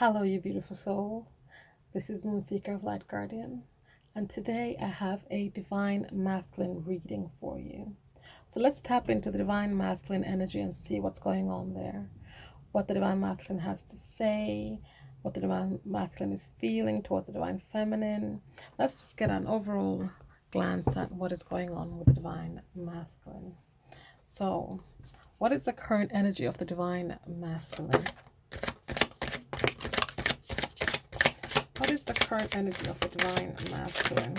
Hello, you beautiful soul. This is Moonseeker of Light Guardian, and today I have a Divine Masculine reading for you. So let's tap into the Divine Masculine energy and see what's going on there. What the Divine Masculine has to say, what the Divine Masculine is feeling towards the Divine Feminine. Let's just get an overall glance at what is going on with the Divine Masculine. So, what is the current energy of the Divine Masculine? What is the current energy of the Divine Masculine?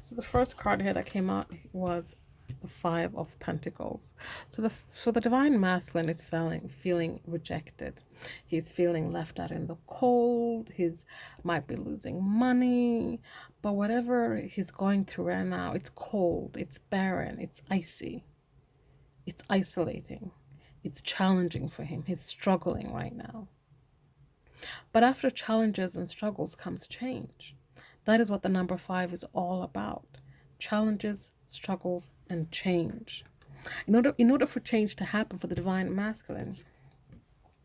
So the first card here that came out was the Five of Pentacles. So the Divine Masculine is feeling rejected. He's feeling left out in the cold. He's might be losing money, but whatever he's going through right now, it's cold, it's barren, it's icy. It's isolating. It's challenging for him. He's struggling right now. But after challenges and struggles comes change. That is what the number 5 is all about. Challenges, struggles, and change. In order for change to happen for the Divine Masculine,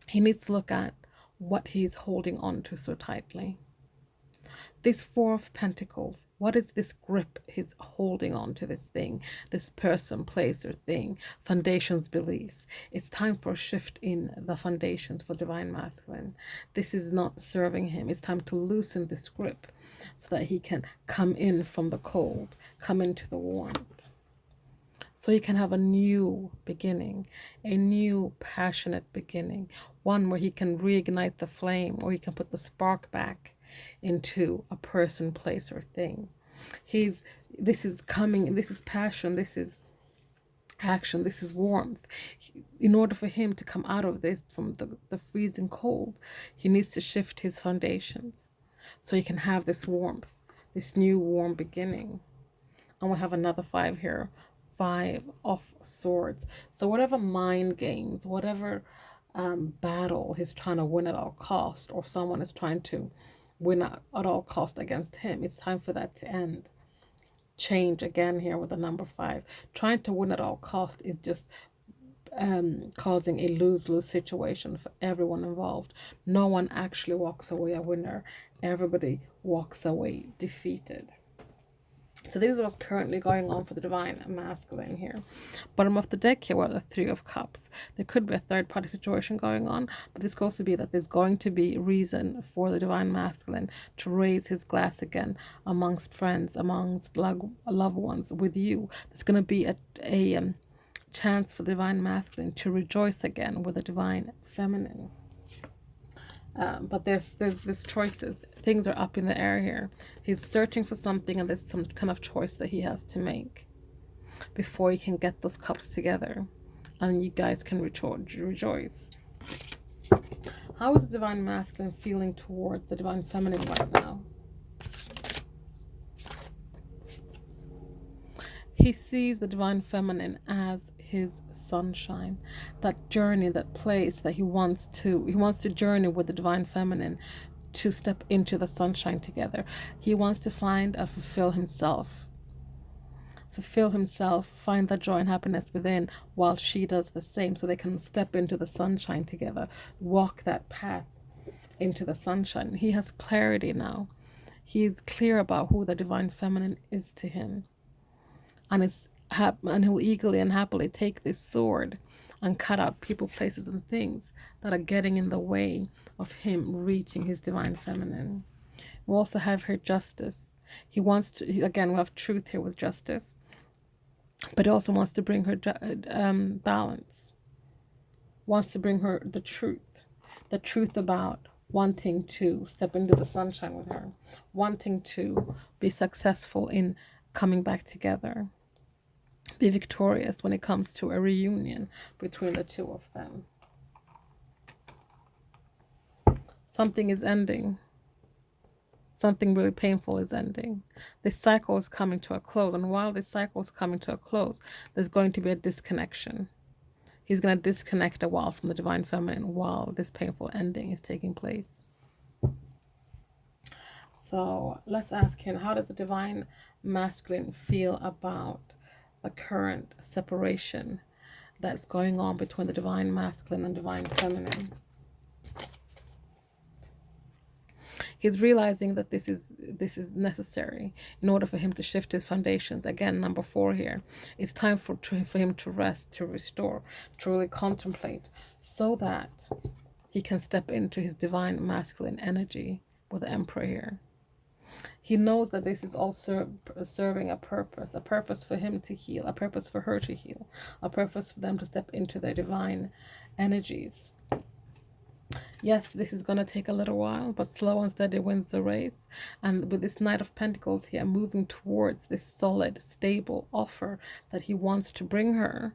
he needs to look at what he's holding on to so tightly. This Four of Pentacles, what is this grip he's holding on to this thing, this person, place, or thing, foundations, beliefs? It's time for a shift in the foundations for Divine Masculine. This is not serving him. It's time to loosen this grip so that he can come in from the cold, come into the warmth. So he can have a new beginning, a new passionate beginning, one where he can reignite the flame, or he can put the spark back into a person, place, or thing. This is passion, this is action, this is warmth. In order for him to come out of this from the freezing cold, he needs to shift his foundations so he can have this warmth, this new warm beginning. And we have another 5 here, 5 of Swords. So whatever mind games, whatever battle he's trying to win at all cost, or someone is trying to win at all cost against him, it's time for that to end. Change again here with the number 5. Trying to win at all cost is just causing a lose-lose situation for everyone involved. No one actually walks away a winner. Everybody walks away defeated. So this is what's currently going on for the Divine Masculine here. Bottom of the deck here, we have the Three of Cups. There could be a third-party situation going on, but this goes to be that there's going to be reason for the Divine Masculine to raise his glass again amongst friends, amongst loved ones, with you. There's going to be a chance for the Divine Masculine to rejoice again with the Divine Feminine. But there's choices. Things are up in the air here. He's searching for something, and there's some kind of choice that he has to make before he can get those cups together, and you guys can rejoice. How is the Divine Masculine feeling towards the Divine Feminine right now? He sees the Divine Feminine as his sunshine, that journey, that place that he wants to journey with the Divine Feminine, to step into the sunshine together. He wants to find and fulfill himself, find that joy and happiness within, while she does the same, so they can step into the sunshine together, walk that path into the sunshine. He has clarity now. He is clear about who the Divine Feminine is to him. And he'll eagerly and happily take this sword and cut out people, places, and things that are getting in the way of him reaching his Divine Feminine. We also have here Justice. He wants to, again, we have truth here with Justice, but he also wants to bring her balance. Wants to bring her the truth about wanting to step into the sunshine with her, wanting to be successful in coming back together, be victorious when it comes to a reunion between the two of them. Something is ending. Something really painful is ending. This cycle is coming to a close, and while this cycle is coming to a close, there's going to be a disconnection. He's going to disconnect a while from the Divine Feminine while this painful ending is taking place. So let's ask him, how does the Divine Masculine feel about the current separation that's going on between the divine masculine and divine feminine. He's realizing that this is necessary in order for him to shift his foundations. Again, number 4 here. It's time for him to rest, to restore, to really contemplate, so that he can step into his divine masculine energy with the Emperor here. He knows that this is also serving a purpose for him to heal, a purpose for her to heal, a purpose for them to step into their divine energies. Yes, this is going to take a little while, but slow and steady wins the race. And with this Knight of Pentacles here, moving towards this solid, stable offer that he wants to bring her,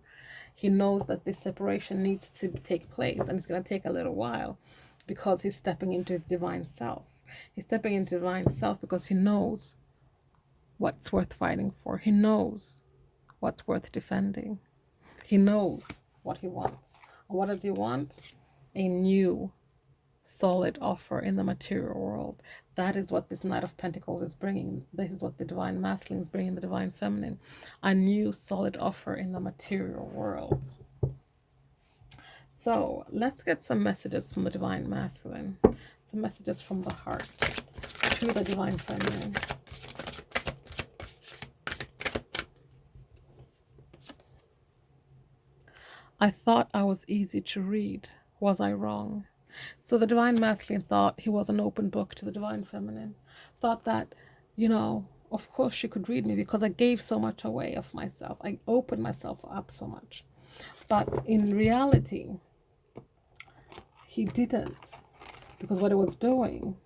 he knows that this separation needs to take place, and it's going to take a little while because he's stepping into his divine self. He's stepping into divine self because he knows what's worth fighting for. He knows what's worth defending. He knows what he wants. And what does he want? A new solid offer in the material world. That is what this Knight of Pentacles is bringing. This is what the divine masculine is bringing the divine feminine. A new solid offer in the material world. So let's get some messages from the divine masculine. Some messages from the heart to the divine feminine. I thought I was easy to read. Was I wrong? So the divine masculine thought he was an open book to the divine feminine. Thought that, of course she could read me because I gave so much away of myself. I opened myself up so much. But in reality, he didn't. Because what he was doing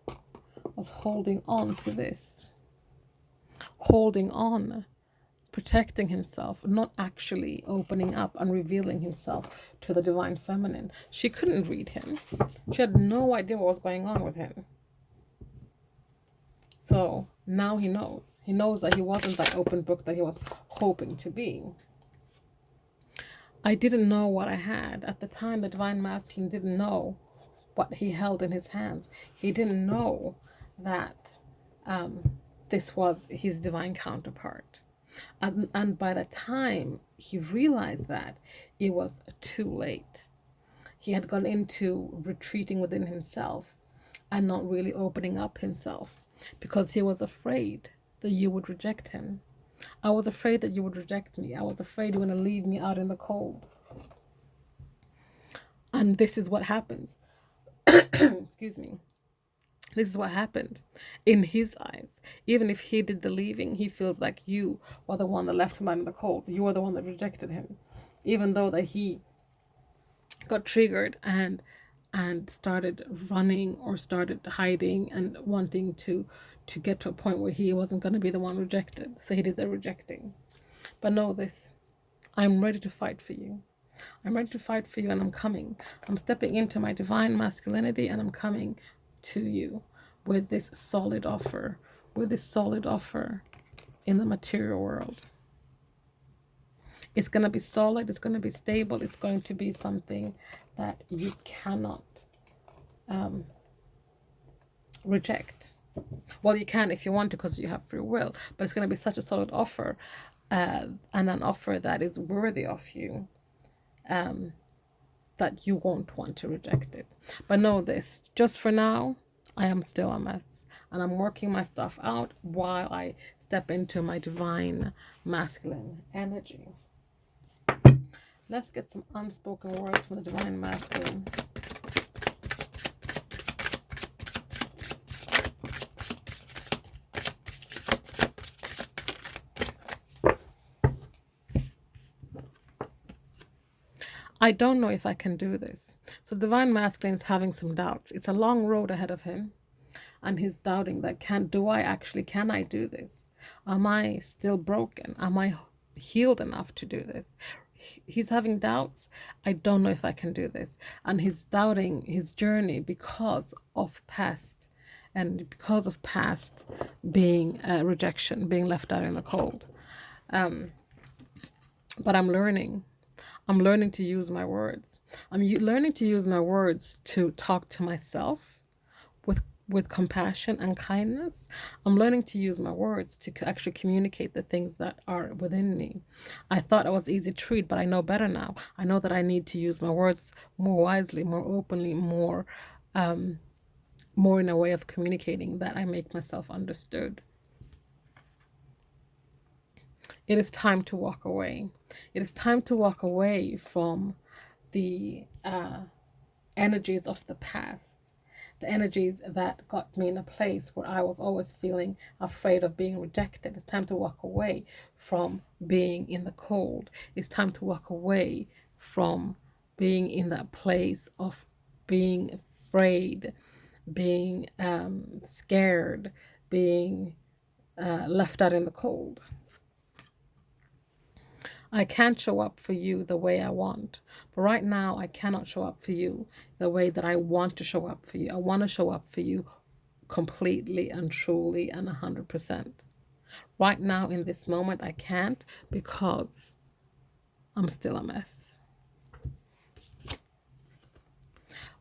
was holding on to this. Holding on. Protecting himself, not actually opening up and revealing himself to the divine feminine. She couldn't read him. She had no idea what was going on with him. So now he knows. He knows that he wasn't that open book that he was hoping to be. I didn't know what I had. At the time, the divine masculine didn't know what he held in his hands. He didn't know that this was his divine counterpart. And by the time he realized that, it was too late. He had gone into retreating within himself and not really opening up himself because he was afraid that you would reject him. I was afraid that you would reject me. I was afraid you were going to leave me out in the cold. And this is what happens. Excuse me. This is what happened in his eyes. Even if he did the leaving, he feels like you were the one that left him out in the cold. You were the one that rejected him. Even though that he got triggered and started running or started hiding and wanting to get to a point where he wasn't going to be the one rejected. So he did the rejecting. But know this, I'm ready to fight for you. I'm ready to fight for you, and I'm coming. I'm stepping into my divine masculinity, and I'm coming to you with this solid offer, in the material world. It's going to be solid, it's going to be stable, it's going to be something that you cannot reject. Well, you can if you want to because you have free will, but it's going to be such a solid offer, and an offer that is worthy of you, that you won't want to reject it. But know this, just for now, I am still a mess, and I'm working my stuff out while I step into my divine masculine energy. Let's get some unspoken words from the divine masculine. I don't know if I can do this. So divine masculine is having some doubts. It's a long road ahead of him, and he's doubting that can I do this? Am I still broken? Am I healed enough to do this? He's having doubts. I don't know if I can do this. And he's doubting his journey because of past, and because of past being rejection, being left out in the cold. But I'm learning to use my words. I'm learning to use my words to talk to myself with compassion and kindness. I'm learning to use my words to actually communicate the things that are within me. I thought I was easy to treat, but I know better now. I know that I need to use my words more wisely, more openly, more in a way of communicating that I make myself understood. It is time to walk away. It is time to walk away from the energies of the past, the energies that got me in a place where I was always feeling afraid of being rejected. It's time to walk away from being in the cold. It's time to walk away from being in that place of being afraid, being scared, being left out in the cold. I can't show up for you the way I want. But right now, I cannot show up for you the way that I want to show up for you. I want to show up for you completely and truly and 100%. Right now, in this moment, I can't because I'm still a mess.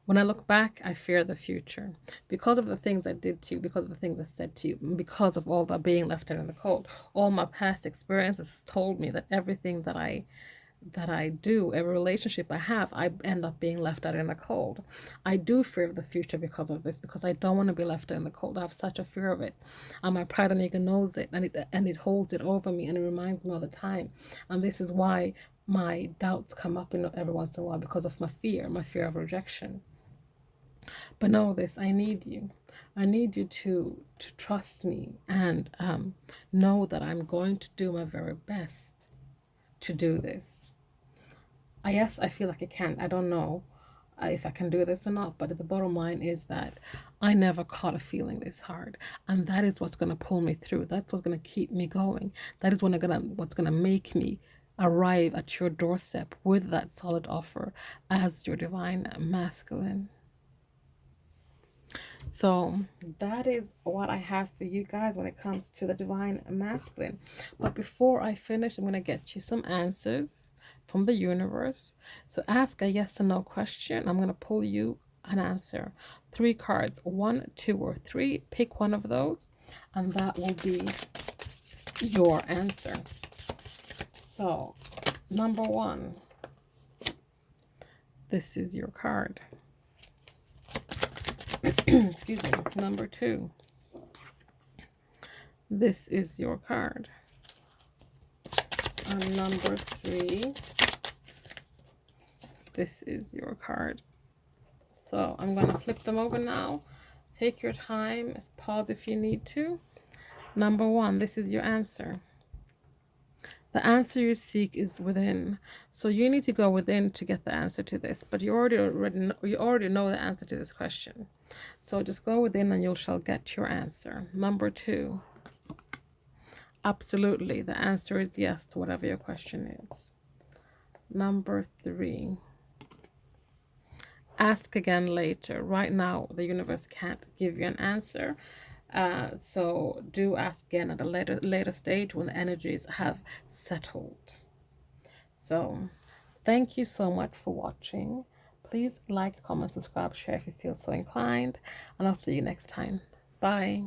When I look back, I fear the future because of the things I did to you, because of the things I said to you, because of all that being left out in the cold. All my past experiences has told me that everything that I do, every relationship I have, I end up being left out in the cold. I do fear the future because of this, because I don't want to be left out in the cold. I have such a fear of it, and my pride and ego knows it, and it holds it over me, and it reminds me all the time. And this is why my doubts come up every once in a while, because of my fear of rejection. But know this, I need you. I need you to trust me and know that I'm going to do my very best to do this. Yes, I feel like I can't. I don't know if I can do this or not, but the bottom line is that I never caught a feeling this hard, and that is what's going to pull me through. That's what's going to keep me going. That is what's going to make me arrive at your doorstep with that solid offer as your divine masculine. So that is what I have for you guys when it comes to the divine masculine. But before I finish, I'm going to get you some answers from the universe. So ask a yes or no question. I'm going to pull you an answer. 3 cards, 1, 2, or 3. Pick one of those, and that will be your answer. So number 1, this is your card. Excuse me. Number 2, this is your card. And number 3, this is your card. So I'm going to flip them over now. Take your time. Pause if you need to. Number 1, this is your answer. The answer you seek is within. So you need to go within to get the answer to this. But you already know the answer to this question. So just go within and you shall get your answer. Number 2. Absolutely. The answer is yes to whatever your question is. Number 3. Ask again later. Right now, the universe can't give you an answer. So do ask again at a later stage when the energies have settled. So thank you so much for watching. Please like, comment, subscribe, share if you feel so inclined. And I'll see you next time. Bye.